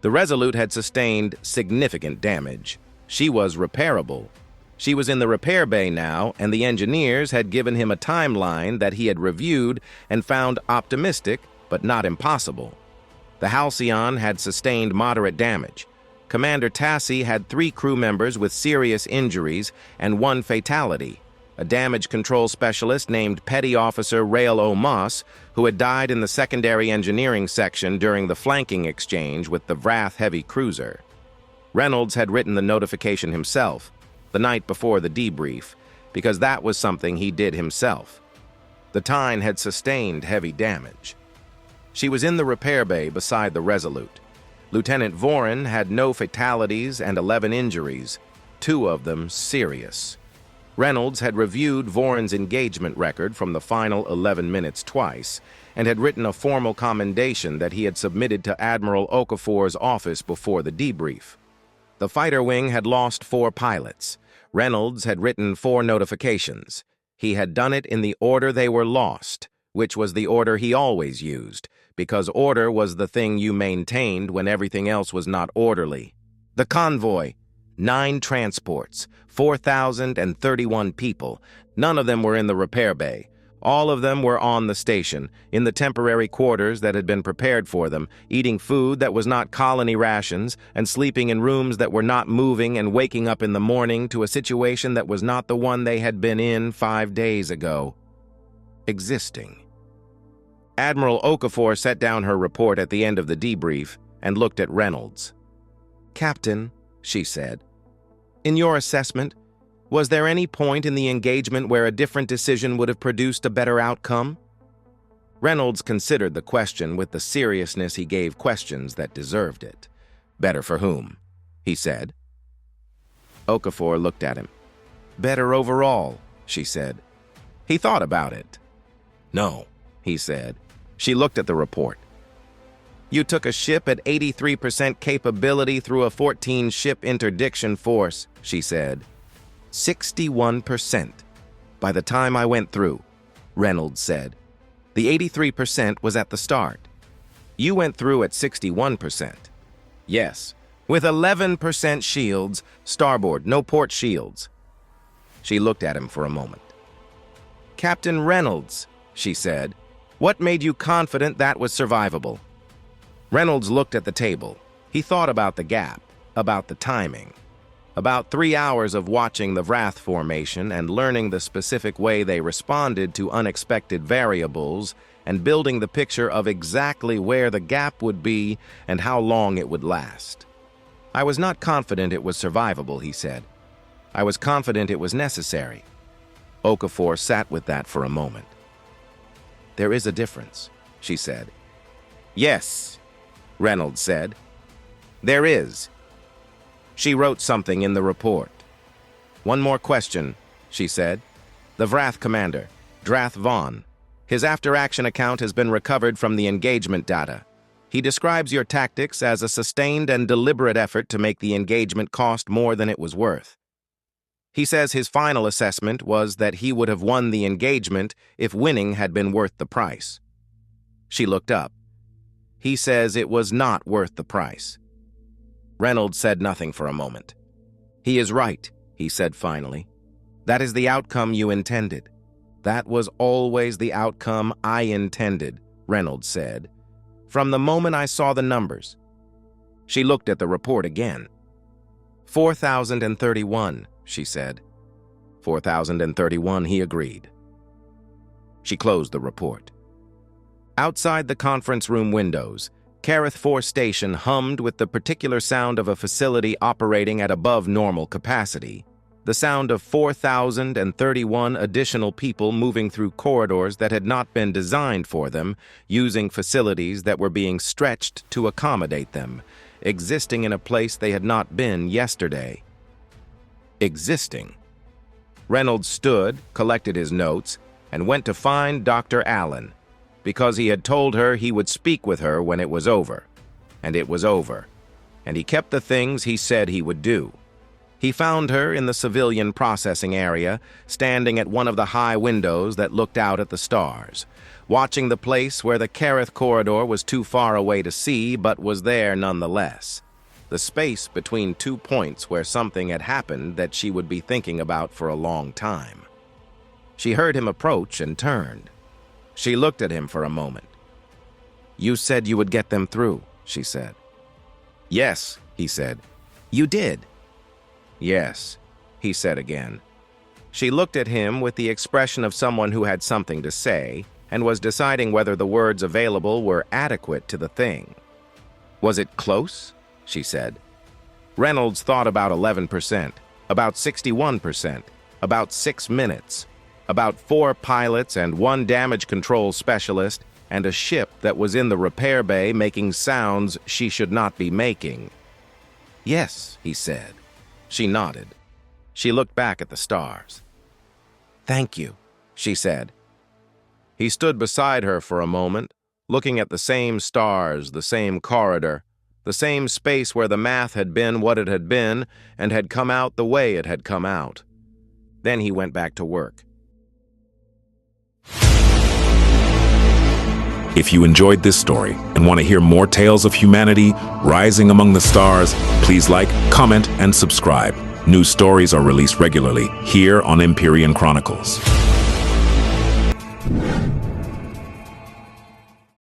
The Resolute had sustained significant damage. She was repairable. She was in the repair bay now, and the engineers had given him a timeline that he had reviewed and found optimistic, but not impossible. The Halcyon had sustained moderate damage. Commander Tassi had 3 crew members with serious injuries and 1 fatality. A damage control specialist named Petty Officer Rael O'Moss, who had died in the secondary engineering section during the flanking exchange with the Vrath heavy cruiser. Reynolds had written the notification himself, the night before the debrief, because that was something he did himself. The Tyne had sustained heavy damage. She was in the repair bay beside the Resolute. Lieutenant Voren had no fatalities and 11 injuries, 2 of them serious. Reynolds had reviewed Voren's engagement record from the final 11 minutes twice and had written a formal commendation that he had submitted to Admiral Okafor's office before the debrief. The fighter wing had lost 4 pilots. Reynolds had written 4 notifications. He had done it in the order they were lost, which was the order he always used, because order was the thing you maintained when everything else was not orderly. The convoy, 9 transports, 4,031 people. None of them were in the repair bay. All of them were on the station, in the temporary quarters that had been prepared for them, eating food that was not colony rations, and sleeping in rooms that were not moving and waking up in the morning to a situation that was not the one they had been in 5 days ago. Existing. Admiral Okafor set down her report at the end of the debrief and looked at Reynolds. "Captain," she said, "in your assessment, was there any point in the engagement where a different decision would have produced a better outcome?" Reynolds considered the question with the seriousness he gave questions that deserved it. "Better for whom?" he said. Okafor looked at him. "Better overall," she said. He thought about it. "No," he said. She looked at the report. "You took a ship at 83% capability through a 14-ship interdiction force," she said. 61%. By the time I went through, Reynolds said. The 83% was at the start. You went through at 61%. Yes, with 11% shields, starboard, no port shields. She looked at him for a moment. "Captain Reynolds," she said, "what made you confident that was survivable?" Reynolds looked at the table. He thought about the gap, about the timing. About 3 hours of watching the Vrath formation and learning the specific way they responded to unexpected variables and building the picture of exactly where the gap would be and how long it would last. "I was not confident it was survivable," he said. "I was confident it was necessary." Okafor sat with that for a moment. "There is a difference," she said. "Yes," Reynolds said. "There is." She wrote something in the report. "One more question," she said. "The Vrath commander, Drath Vaughn. His after-action account has been recovered from the engagement data. He describes your tactics as a sustained and deliberate effort to make the engagement cost more than it was worth. He says his final assessment was that he would have won the engagement if winning had been worth the price." She looked up. "He says it was not worth the price." Reynolds said nothing for a moment. "He is right," he said finally. "That is the outcome you intended." "That was always the outcome I intended," Reynolds said, "from the moment I saw the numbers." She looked at the report again. 4,031, she said. 4,031, he agreed. She closed the report. Outside the conference room windows, Carith 4 Station hummed with the particular sound of a facility operating at above normal capacity, the sound of 4,031 additional people moving through corridors that had not been designed for them, using facilities that were being stretched to accommodate them, existing in a place they had not been yesterday. Existing. Reynolds stood, collected his notes, and went to find Dr. Allen. because he had told her he would speak with her when it was over. And it was over. And he kept the things he said he would do. He found her in the civilian processing area, standing at one of the high windows that looked out at the stars, watching the place where the Kareth corridor was too far away to see, but was there nonetheless. The space between 2 points where something had happened that she would be thinking about for a long time. She heard him approach and turned. She looked at him for a moment. "You said you would get them through," she said. "Yes," he said. "You did." "Yes," he said again. She looked at him with the expression of someone who had something to say and was deciding whether the words available were adequate to the thing. "Was it close?" she said. Reynolds thought about 11%, about 61%, about 6 minutes, about 4 pilots and 1 damage control specialist, and a ship that was in the repair bay making sounds she should not be making. "Yes," he said. She nodded. She looked back at the stars. "Thank you," she said. He stood beside her for a moment, looking at the same stars, the same corridor, the same space where the math had been what it had been and had come out the way it had come out. Then he went back to work. If you enjoyed this story and want to hear more tales of humanity rising among the stars, please like, comment, and subscribe. New stories are released regularly here on Empyrean Chronicles.